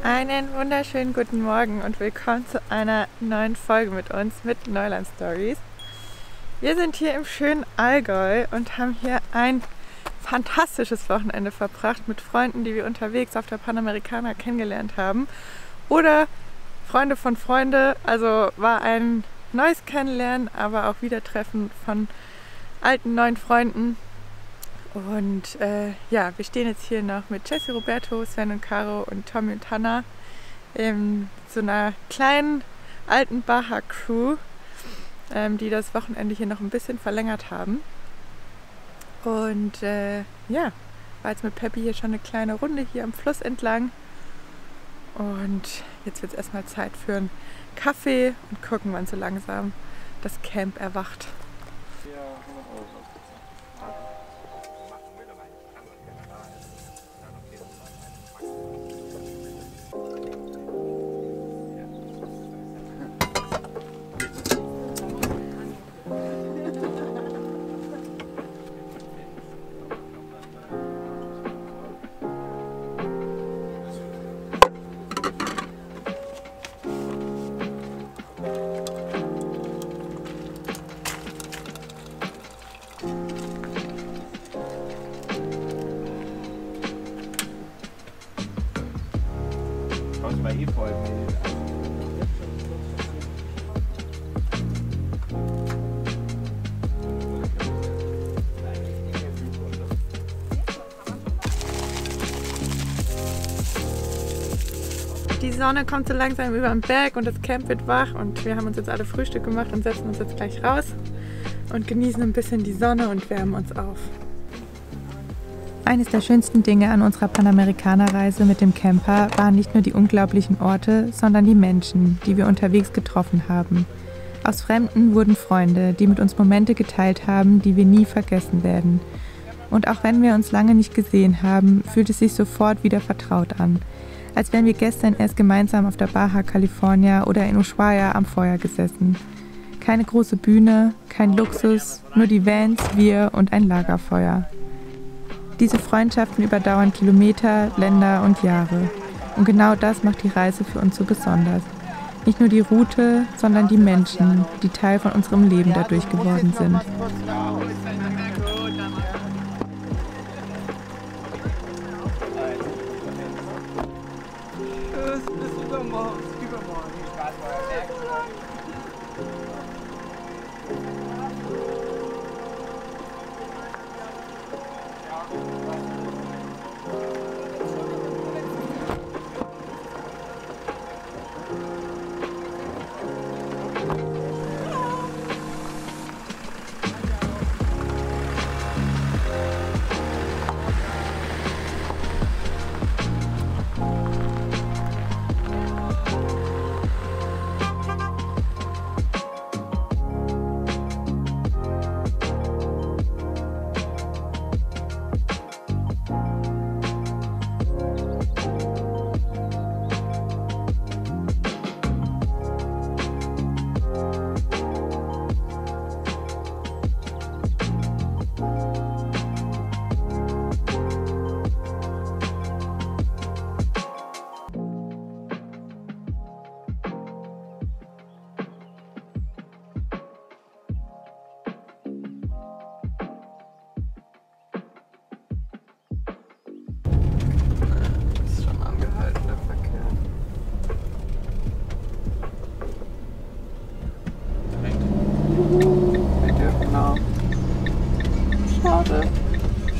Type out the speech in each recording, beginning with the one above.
Einen wunderschönen guten Morgen und willkommen zu einer neuen Folge mit uns, mit Neuland Stories. Wir sind hier im schönen Allgäu und haben hier ein fantastisches Wochenende verbracht mit Freunden, die wir unterwegs auf der Panamericana kennengelernt haben. Oder Freunde von Freunde, also war ein neues Kennenlernen, aber auch Wiedertreffen von alten, neuen Freunden. Und ja, wir stehen jetzt hier noch mit Jesse, Roberto, Sven und Caro und Tommy und Hannah in so einer kleinen alten Baja-Crew, die das Wochenende hier noch ein bisschen verlängert haben. Und ja, war jetzt mit Peppi hier schon eine kleine Runde hier am Fluss entlang. Und jetzt wird es erstmal Zeit für einen Kaffee und gucken, wann so langsam das Camp erwacht. Die Sonne kommt so langsam über den Berg und das Camp wird wach und wir haben uns jetzt alle Frühstück gemacht und setzen uns jetzt gleich raus und genießen ein bisschen die Sonne und wärmen uns auf. Eines der schönsten Dinge an unserer Panamericana-Reise mit dem Camper waren nicht nur die unglaublichen Orte, sondern die Menschen, die wir unterwegs getroffen haben. Aus Fremden wurden Freunde, die mit uns Momente geteilt haben, die wir nie vergessen werden. Und auch wenn wir uns lange nicht gesehen haben, fühlt es sich sofort wieder vertraut an. Als wären wir gestern erst gemeinsam auf der Baja California oder in Ushuaia am Feuer gesessen. Keine große Bühne, kein Luxus, nur die Vans, wir und ein Lagerfeuer. Diese Freundschaften überdauern Kilometer, Länder und Jahre. Und genau das macht die Reise für uns so besonders. Nicht nur die Route, sondern die Menschen, die Teil von unserem Leben dadurch geworden sind.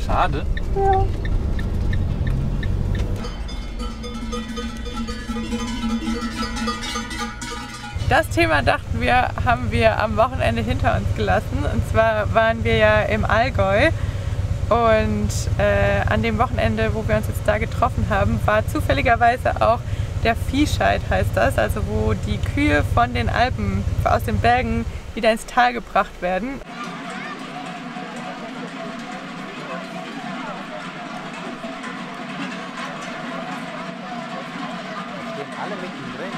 Schade? Ja. Das Thema, dachten wir, haben wir am Wochenende hinter uns gelassen. Und zwar waren wir ja im Allgäu und an dem Wochenende, wo wir uns jetzt da getroffen haben, war zufälligerweise auch der Viehscheid, heißt das, also wo die Kühe von den Alpen, aus den Bergen wieder ins Tal gebracht werden. Alle mittendrin.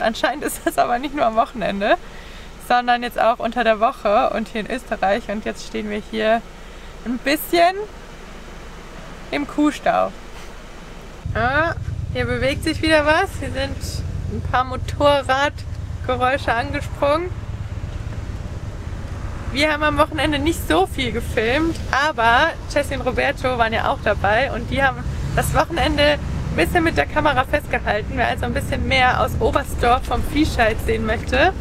Und anscheinend ist das aber nicht nur am Wochenende, sondern jetzt auch unter der Woche und hier in Österreich. Und jetzt stehen wir hier ein bisschen im Kuhstau. Ah, hier bewegt sich wieder was. Hier sind ein paar Motorradgeräusche angesprungen. Wir haben am Wochenende nicht so viel gefilmt, aber Jessie und Roberto waren ja auch dabei und die haben das Wochenende ein bisschen mit der Kamera festgehalten. Wer also ein bisschen mehr aus Oberstdorf vom Viehscheid sehen möchte,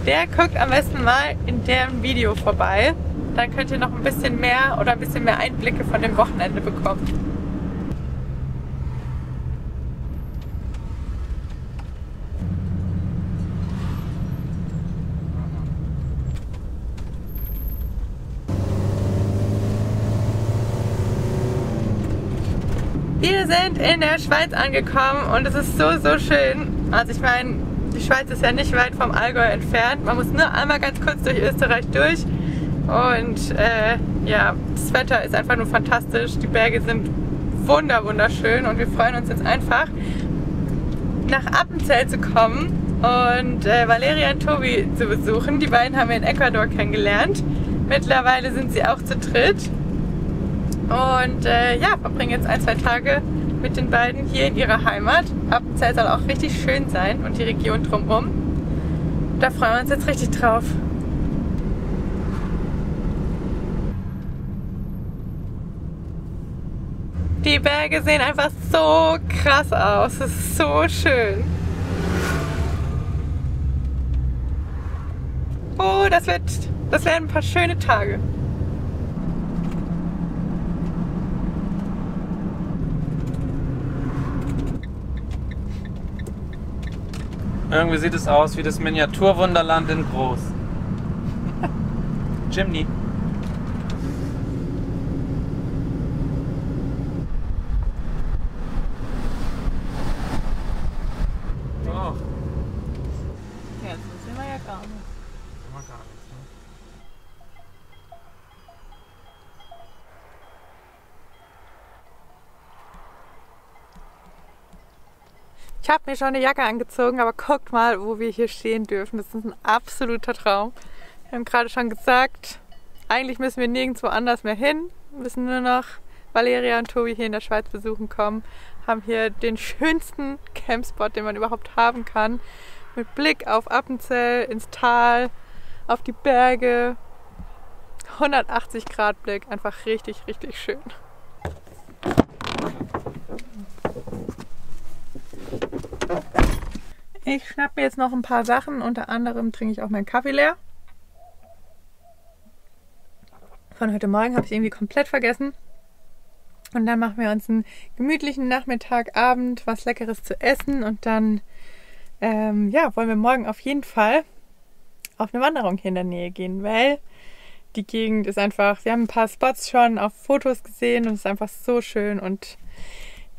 der guckt am besten mal in deren Video vorbei. Dann könnt ihr noch ein bisschen mehr Einblicke von dem Wochenende bekommen. Wir sind in der Schweiz angekommen und es ist so schön. Also ich meine, die Schweiz ist ja nicht weit vom Allgäu entfernt. Man muss nur einmal ganz kurz durch Österreich durch. Und ja, das Wetter ist einfach nur fantastisch. Die Berge sind wunderschön und wir freuen uns jetzt einfach, nach Appenzell zu kommen und Valeria und Tobi zu besuchen. Die beiden haben wir in Ecuador kennengelernt. Mittlerweile sind sie auch zu dritt. Und ja, verbringen jetzt 1-2 Tage mit den beiden hier in ihrer Heimat. Appenzell soll auch richtig schön sein und die Region drumherum. Da freuen wir uns jetzt richtig drauf. Die Berge sehen einfach so krass aus. Es ist so schön. Oh, das werden ein paar schöne Tage. Irgendwie sieht es aus wie das Miniaturwunderland in groß. Chimney. Doch. Ja, so sehen wir ja gar nicht. Immer gar nichts, ne? Ich habe mir schon eine Jacke angezogen, aber guckt mal, wo wir hier stehen dürfen. Das ist ein absoluter Traum. Wir haben gerade schon gesagt, eigentlich müssen wir nirgendwo anders mehr hin. Wir müssen nur noch Valeria und Tobi hier in der Schweiz besuchen kommen. Haben hier den schönsten Campspot, den man überhaupt haben kann. Mit Blick auf Appenzell, ins Tal, auf die Berge. 180 Grad Blick, einfach richtig schön. Ich schnapp mir jetzt noch ein paar Sachen, unter anderem trinke ich auch meinen Kaffee leer. Von heute Morgen habe ich irgendwie komplett vergessen. Und dann machen wir uns einen gemütlichen Nachmittag, Abend, was Leckeres zu essen und dann ja, wollen wir morgen auf jeden Fall auf eine Wanderung hier in der Nähe gehen, weil die Gegend ist einfach, wir haben ein paar Spots schon auf Fotos gesehen und es ist einfach so schön und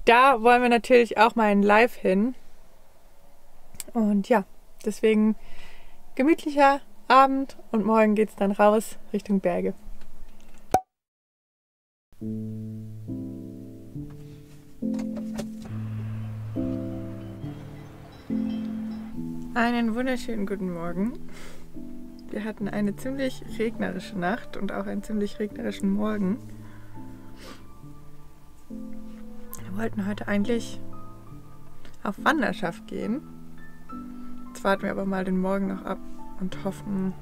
da wollen wir natürlich auch mal in Live hin. Und ja, deswegen gemütlicher Abend und morgen geht es dann raus Richtung Berge. Einen wunderschönen guten Morgen. Wir hatten eine ziemlich regnerische Nacht und auch einen ziemlich regnerischen Morgen. Wir wollten heute eigentlich auf Wanderschaft gehen. Jetzt warten wir aber mal den Morgen noch ab und hoffen,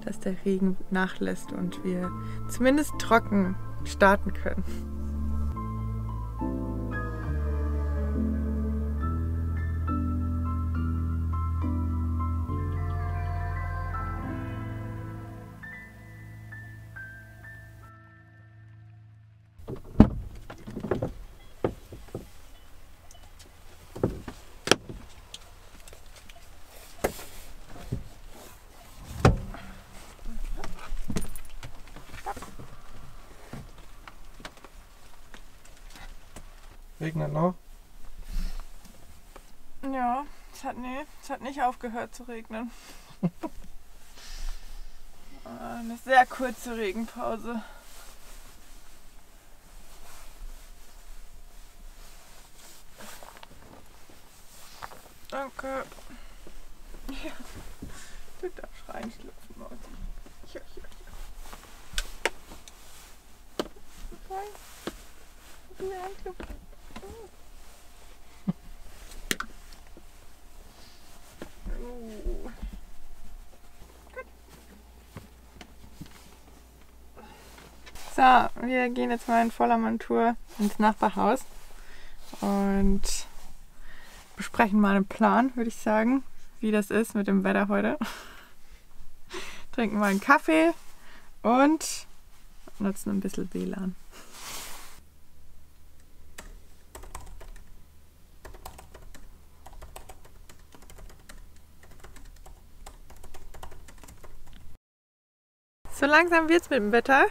dass der Regen nachlässt und wir zumindest trocken starten können. Regnet noch? Ja, es hat nicht aufgehört zu regnen. Eine sehr kurze Regenpause. Danke. Ja, du darfst reinschlüpfen, Mausi. Hier. Fein. Wie reinschlüpfen. So, wir gehen jetzt mal in voller Montur ins Nachbarhaus und besprechen mal einen Plan, würde ich sagen, wie das ist mit dem Wetter heute. Trinken mal einen Kaffee und nutzen ein bisschen WLAN. So langsam wird es mit dem Wetter.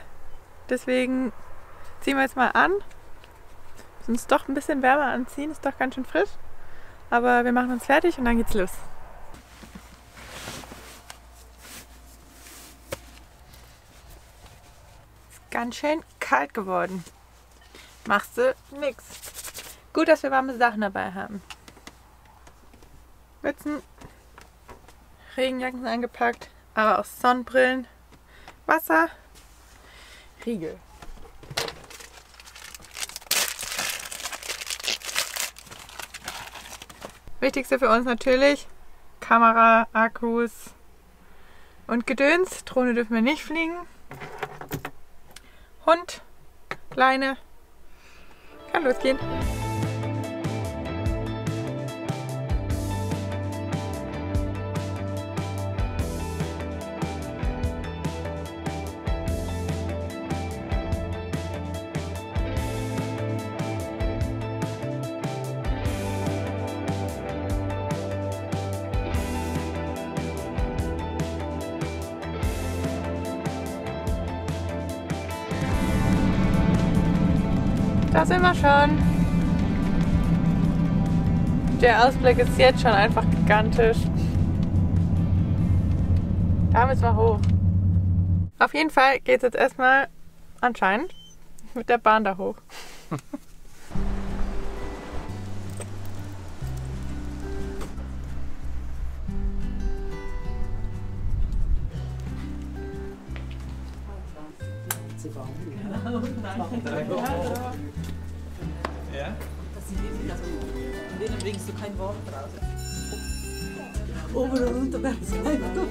Deswegen ziehen wir jetzt mal an. Müssen uns doch ein bisschen wärmer anziehen, ist doch ganz schön frisch. Aber wir machen uns fertig und dann geht's los. Ist ganz schön kalt geworden. Machst du nix. Gut, dass wir warme Sachen dabei haben. Mützen, Regenjacken eingepackt, aber auch Sonnenbrillen, Wasser, Riegel. Wichtigste für uns natürlich Kamera, Akkus und Gedöns. Drohne dürfen wir nicht fliegen. Hund, Leine. Kann losgehen. Da sind wir schon. Der Ausblick ist jetzt schon einfach gigantisch. Da müssen wir hoch. Auf jeden Fall geht es jetzt erstmal anscheinend mit der Bahn da hoch. Ja? In denen bringst du kein Wort raus. Oben und unter, da ist kein Wort.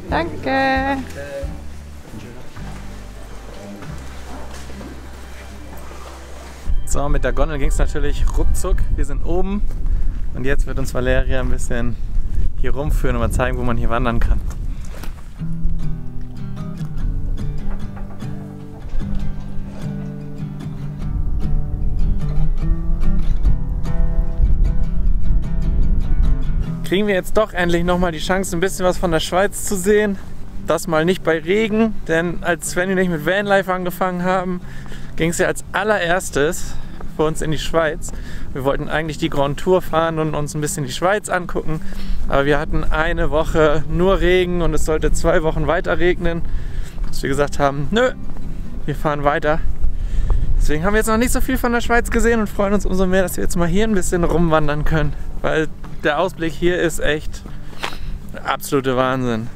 Danke. So, mit der Gondel ging es natürlich ruckzuck. Wir sind oben und jetzt wird uns Valeria ein bisschen hier rumführen und mal zeigen, wo man hier wandern kann. Kriegen wir jetzt doch endlich nochmal die Chance, ein bisschen was von der Schweiz zu sehen. Das mal nicht bei Regen, denn als Svenny und ich mit Vanlife angefangen haben, ging es ja als allererstes für uns in die Schweiz. Wir wollten eigentlich die Grand Tour fahren und uns ein bisschen die Schweiz angucken, aber wir hatten eine Woche nur Regen und es sollte 2 Wochen weiter regnen, dass wir gesagt haben, nö, wir fahren weiter. Deswegen haben wir jetzt noch nicht so viel von der Schweiz gesehen und freuen uns umso mehr, dass wir jetzt mal hier ein bisschen rumwandern können, weil der Ausblick hier ist echt der absolute Wahnsinn.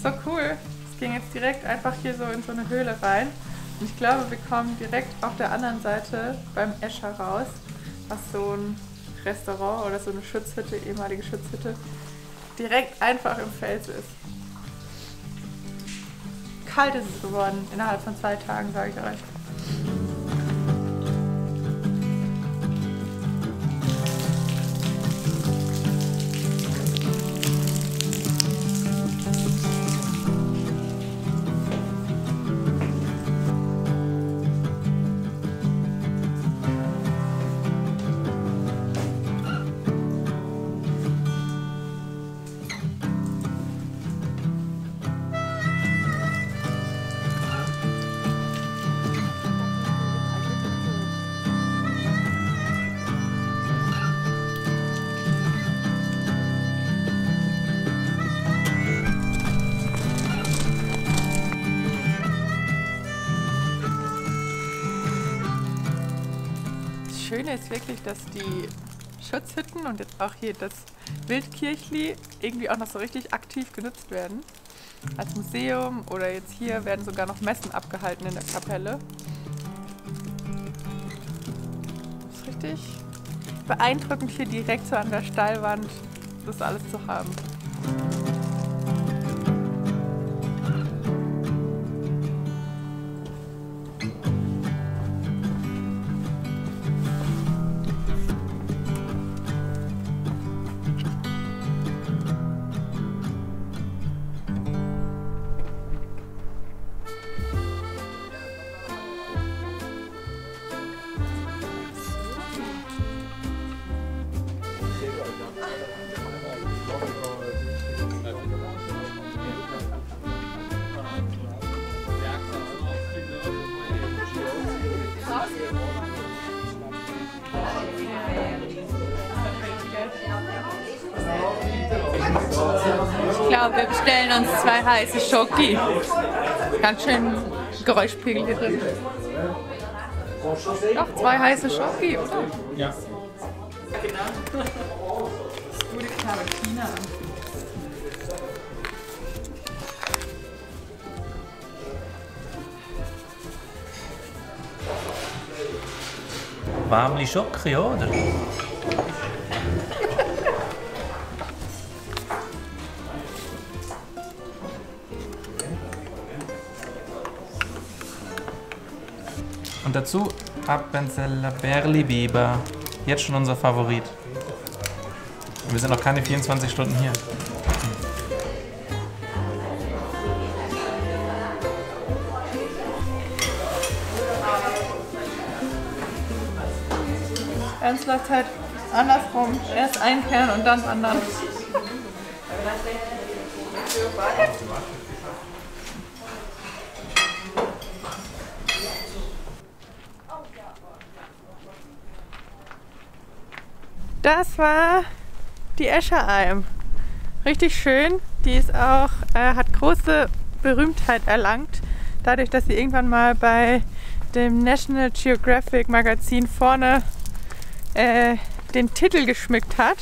ist so cool. Es ging jetzt direkt einfach hier so in so eine Höhle rein. Und ich glaube, wir kommen direkt auf der anderen Seite beim Escher raus, was so ein Restaurant oder so eine Schutzhütte, ehemalige Schutzhütte, direkt einfach im Fels ist. Kalt ist es geworden, innerhalb von 2 Tagen, sage ich euch. Das Schöne ist wirklich, dass die Schutzhütten und jetzt auch hier das Wildkirchli irgendwie auch noch so richtig aktiv genutzt werden. Als Museum oder jetzt hier werden sogar noch Messen abgehalten in der Kapelle. Das ist richtig beeindruckend, hier direkt so an der Steilwand das alles zu haben. Ich glaube, wir bestellen uns 2 heiße Schoki. Ganz schön Geräuschpegel hier drin. Doch, 2 heiße Schoki, oder? Ja. Gute Carottina. Warmli Schoki, oder? Und dazu Appenzeller Berli-Weber. Jetzt schon unser Favorit. Und wir sind noch keine 24 Stunden hier. Ernst läuft halt andersrum. Erst einkehren und dann wandern. Das war die Escheralm. Richtig schön. Die ist auch, hat große Berühmtheit erlangt, dadurch, dass sie irgendwann mal bei dem National Geographic Magazin vorne den Titel geschmückt hat.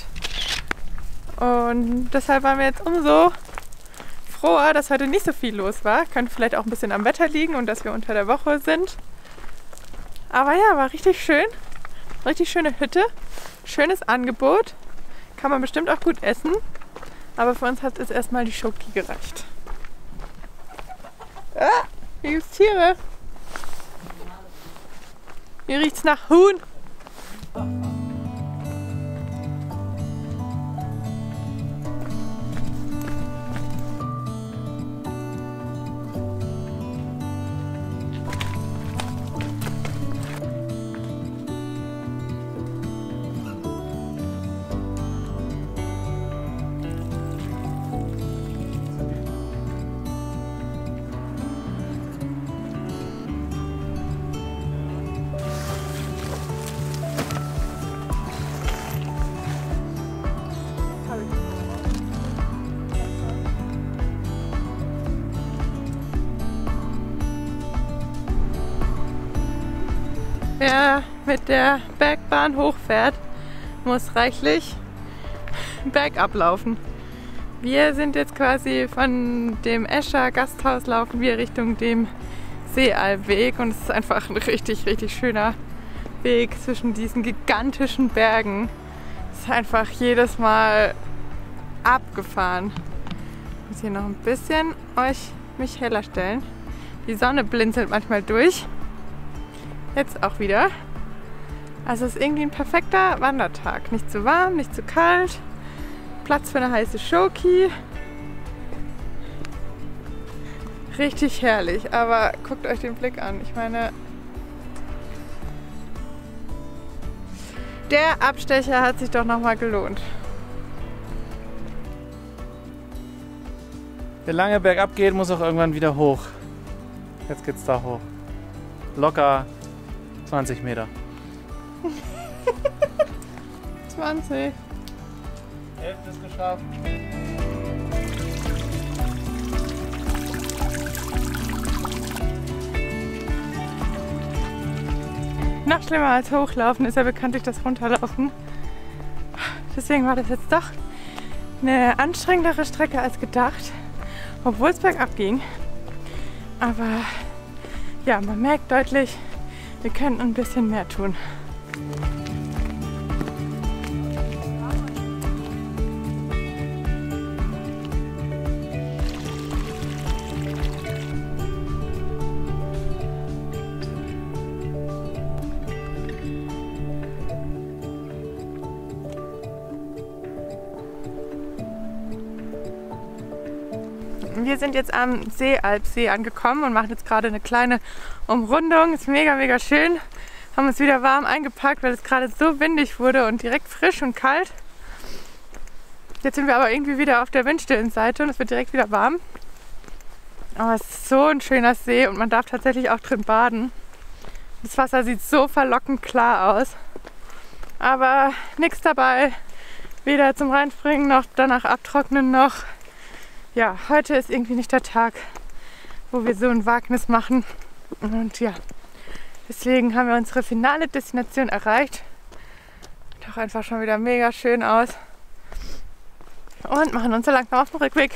Und deshalb waren wir jetzt umso froher, dass heute nicht so viel los war. Könnte vielleicht auch ein bisschen am Wetter liegen und dass wir unter der Woche sind. Aber ja, war richtig schön. Richtig schöne Hütte. Schönes Angebot. Kann man bestimmt auch gut essen. Aber für uns hat es erstmal die Schoki gereicht. Ah, hier gibt's Tiere. Hier riecht's nach Huhn. Wer mit der Bergbahn hochfährt, muss reichlich bergab laufen. Wir sind jetzt quasi von dem Escher Gasthaus, laufen wir Richtung dem Seealweg und es ist einfach ein richtig, richtig schöner Weg zwischen diesen gigantischen Bergen. Es ist einfach jedes Mal abgefahren. Ich muss hier noch ein bisschen mich heller stellen. Die Sonne blinzelt manchmal durch. Jetzt auch wieder. Also es ist irgendwie ein perfekter Wandertag. Nicht zu warm, nicht zu kalt. Platz für eine heiße Schoki. Richtig herrlich, aber guckt euch den Blick an. Ich meine, der Abstecher hat sich doch nochmal gelohnt. Der lange bergab geht, muss auch irgendwann wieder hoch. Jetzt geht's da hoch. Locker 20 Meter. 20. Hälfte ist geschafft. Noch schlimmer als hochlaufen ist ja bekanntlich das Runterlaufen. Deswegen war das jetzt doch eine anstrengendere Strecke als gedacht, obwohl es bergab ging. Aber ja, man merkt deutlich, wir können ein bisschen mehr tun. Wir sind jetzt am Seealbsee angekommen und machen jetzt gerade eine kleine Umrundung. Ist mega, mega schön. Haben uns wieder warm eingepackt, weil es gerade so windig wurde und direkt frisch und kalt. Jetzt sind wir aber irgendwie wieder auf der windstillen Seite und es wird direkt wieder warm. Aber es ist so ein schöner See und man darf tatsächlich auch drin baden. Das Wasser sieht so verlockend klar aus. Aber nichts dabei. Weder zum Reinspringen noch danach abtrocknen noch. Ja, heute ist irgendwie nicht der Tag, wo wir so ein Wagnis machen. Und ja, deswegen haben wir unsere finale Destination erreicht. Sieht auch einfach schon wieder mega schön aus. Und machen uns so langsam auf den Rückweg.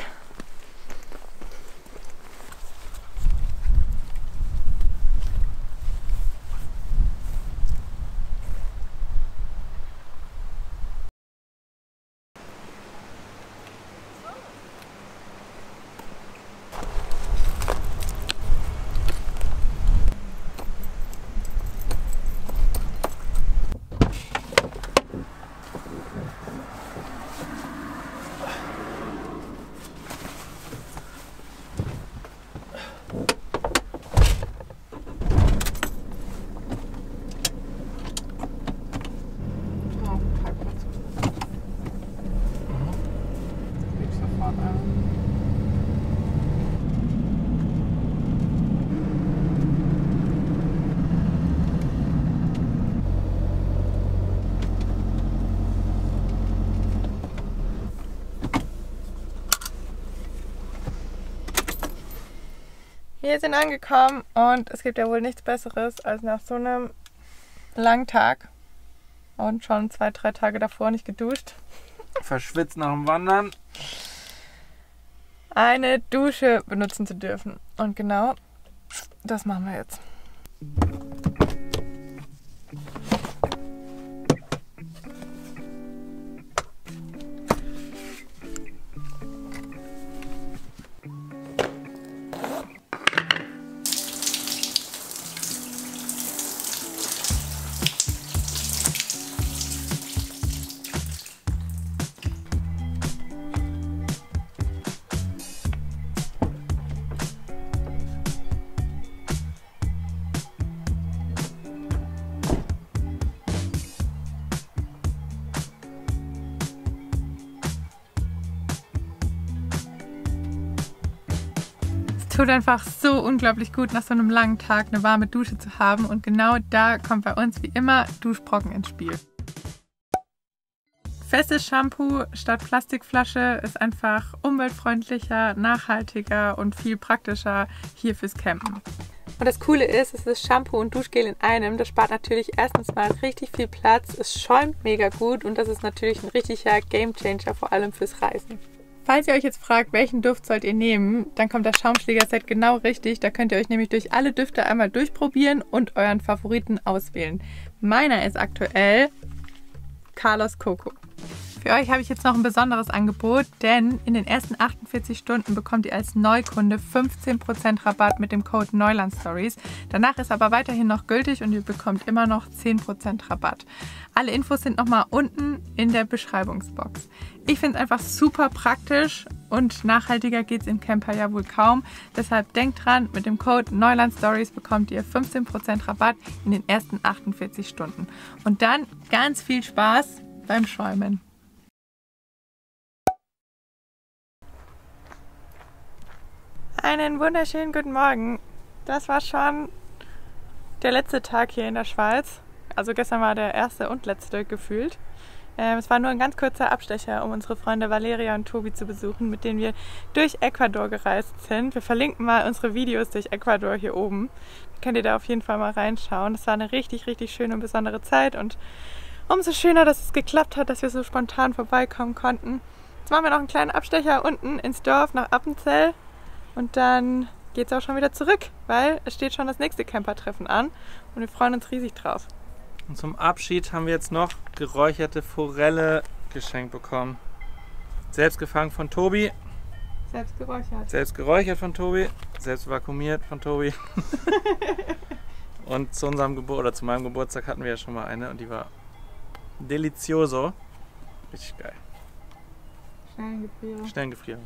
Wir sind angekommen und es gibt ja wohl nichts Besseres, als nach so einem langen Tag und schon 2, 3 Tage davor nicht geduscht. Verschwitzt nach dem Wandern. Eine Dusche benutzen zu dürfen. Und genau das machen wir jetzt. Tut einfach so unglaublich gut, nach so einem langen Tag eine warme Dusche zu haben. Und genau da kommt bei uns wie immer Duschbrocken ins Spiel. Festes Shampoo statt Plastikflasche ist einfach umweltfreundlicher, nachhaltiger und viel praktischer hier fürs Campen. Und das Coole ist, es ist Shampoo und Duschgel in einem. Das spart natürlich erstens mal richtig viel Platz, es schäumt mega gut und das ist natürlich ein richtiger Gamechanger, vor allem fürs Reisen. Falls ihr euch jetzt fragt, welchen Duft sollt ihr nehmen, dann kommt das Schaumschläger-Set genau richtig. Da könnt ihr euch nämlich durch alle Düfte einmal durchprobieren und euren Favoriten auswählen. Meiner ist aktuell Carlos Coco. Für euch habe ich jetzt noch ein besonderes Angebot, denn in den ersten 48 Stunden bekommt ihr als Neukunde 15% Rabatt mit dem Code NEULANDSTORIES. Danach ist aber weiterhin noch gültig und ihr bekommt immer noch 10% Rabatt. Alle Infos sind nochmal unten in der Beschreibungsbox. Ich finde es einfach super praktisch und nachhaltiger geht es im Camper ja wohl kaum. Deshalb denkt dran, mit dem Code NEULANDSTORIES bekommt ihr 15% Rabatt in den ersten 48 Stunden. Und dann ganz viel Spaß beim Schäumen. Einen wunderschönen guten Morgen. Das war schon der letzte Tag hier in der Schweiz. Also gestern war der erste und letzte gefühlt. Es war nur ein ganz kurzer Abstecher, um unsere Freunde Valeria und Tobi zu besuchen, mit denen wir durch Ecuador gereist sind. Wir verlinken mal unsere Videos durch Ecuador hier oben. Da könnt ihr da auf jeden Fall mal reinschauen. Das war eine richtig, richtig schöne und besondere Zeit und umso schöner, dass es geklappt hat, dass wir so spontan vorbeikommen konnten. Jetzt machen wir noch einen kleinen Abstecher unten ins Dorf nach Appenzell. Und dann geht es auch schon wieder zurück, weil es steht schon das nächste Campertreffen an und wir freuen uns riesig drauf. Und zum Abschied haben wir jetzt noch geräucherte Forelle geschenkt bekommen. Selbst gefangen von Tobi. Selbst geräuchert. Selbst geräuchert von Tobi. Selbst vakuumiert von Tobi. Und zu meinem Geburtstag hatten wir ja schon mal eine und die war delicioso. Richtig geil. Schnell gefrieren.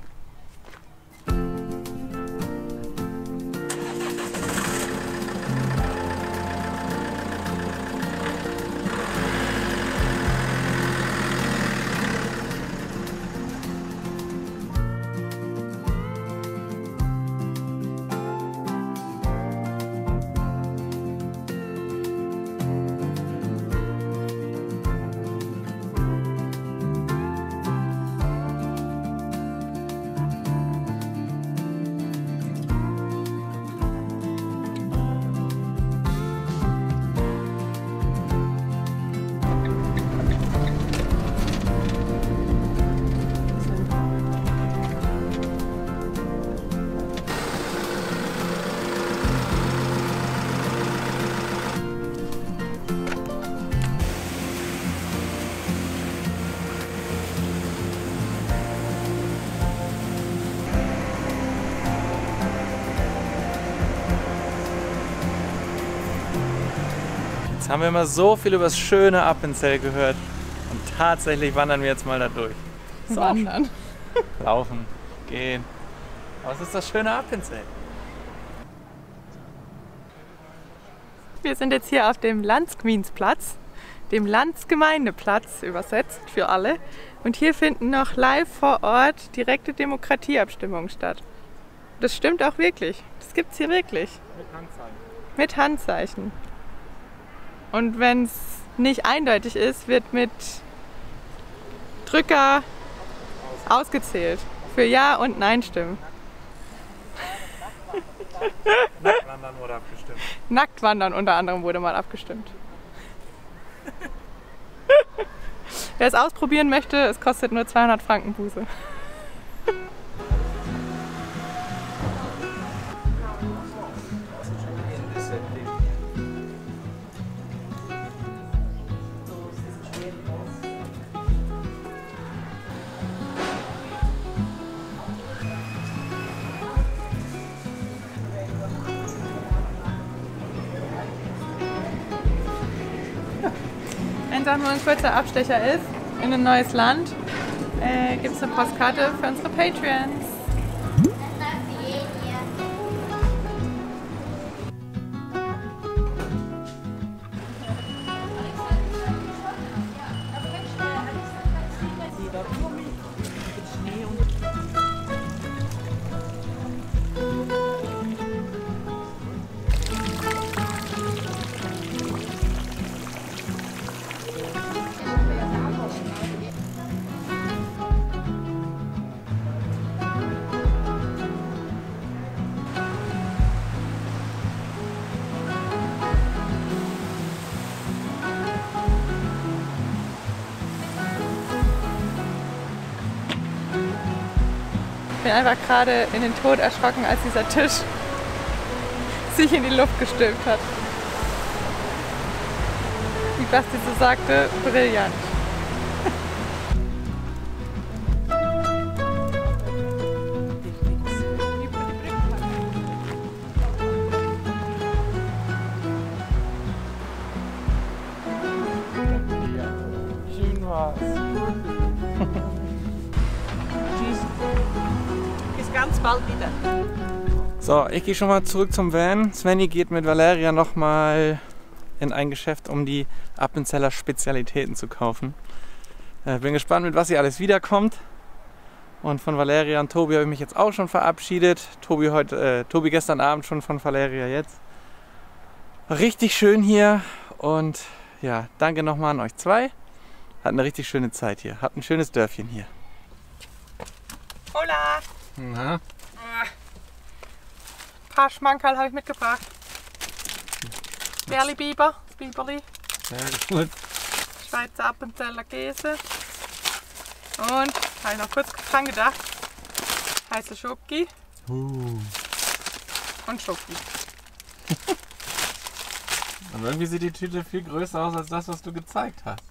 Jetzt haben wir immer so viel über das schöne Appenzell gehört und tatsächlich wandern wir jetzt mal da durch. So. Wandern. Laufen, gehen. Aber es ist das schöne Appenzell. Wir sind jetzt hier auf dem Landsgemeinsplatz, dem Landsgemeindeplatz übersetzt für alle. Und hier finden noch live vor Ort direkte Demokratieabstimmungen statt. Das stimmt auch wirklich. Das gibt es hier wirklich. Mit Handzeichen. Mit Handzeichen. Und wenn es nicht eindeutig ist, wird mit Drücker ausgezählt. Für Ja- und Nein-Stimmen. Nacktwandern wurde abgestimmt. Nacktwandern unter anderem wurde mal abgestimmt. Wer es ausprobieren möchte, es kostet nur 200 Franken Buße. Wenn es auch nur ein kurzer Abstecher ist in ein neues Land, gibt es eine Postkarte für unsere Patreons. bin einfach gerade in den Tod erschrocken, als dieser Tisch sich in die Luft gestülpt hat. Wie Basti so sagte, brillant. Schön war's. Tschüss. Bis ganz bald wieder. So, ich gehe schon mal zurück zum Van. Svenny geht mit Valeria nochmal in ein Geschäft, um die Appenzeller Spezialitäten zu kaufen. Bin gespannt, mit was hier alles wiederkommt. Und von Valeria und Tobi habe ich mich jetzt auch schon verabschiedet. Tobi gestern Abend schon, von Valeria jetzt. War richtig schön hier und ja, danke nochmal an euch zwei. Hatten eine richtig schöne Zeit hier. Habt ein schönes Dörfchen hier. Hola! Na? Ein paar Schmankerl habe ich mitgebracht. Berli-Biber, das Biberli, Sehr gut. Schweizer Appenzeller Käse und, habe ich noch kurz dran gedacht, heiße Schoki und Schoki. Und irgendwie sieht die Tüte viel größer aus als das, was du gezeigt hast.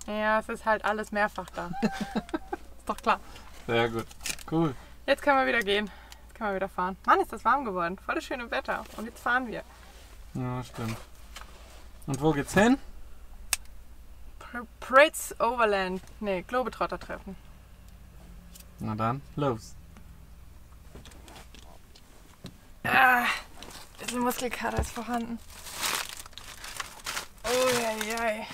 Ja, es ist halt alles mehrfach da. Ist doch klar. Sehr gut. Cool. Jetzt können wir wieder gehen. Jetzt können wir wieder fahren. Mann, ist das warm geworden. Voll das schöne Wetter. Und jetzt fahren wir. Ja, stimmt. Und wo geht's hin? Prates Overland. Nee, Globetrotter treffen. Na dann, los. Ah, bisschen Muskelkater ist vorhanden. Oh ja, ja.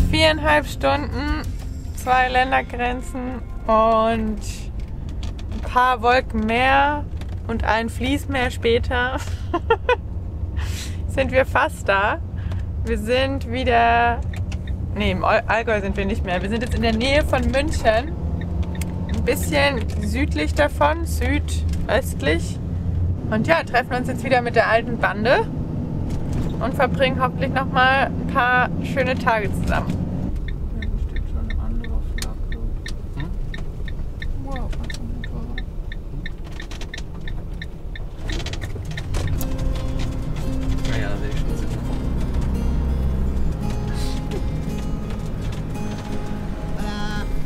Viereinhalb Stunden, 2 Ländergrenzen und ein paar Wolken mehr und ein Fließmeer später sind wir fast da. Wir sind wieder, nee, im Allgäu sind wir nicht mehr. Wir sind jetzt in der Nähe von München, ein bisschen südlich davon, südöstlich. Und ja, treffen uns jetzt wieder mit der alten Bande und verbringen hoffentlich noch mal ein paar schöne Tage zusammen.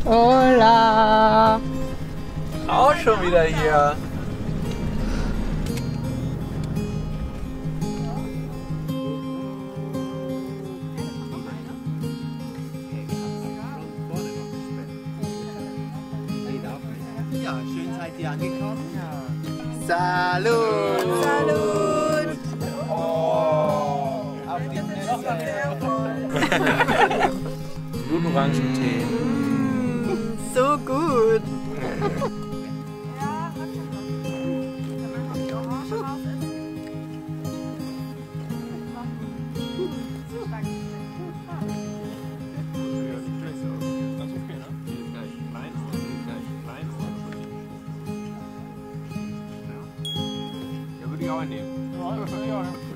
Hola! Auch schon wieder hier. Ja, schön seid ihr angekommen. Salut! Salut! Oh, auf die Nüsse. Blutorangentee. So gut! Ja, würde ich auch nehmen. Ja, würde ich auch nehmen.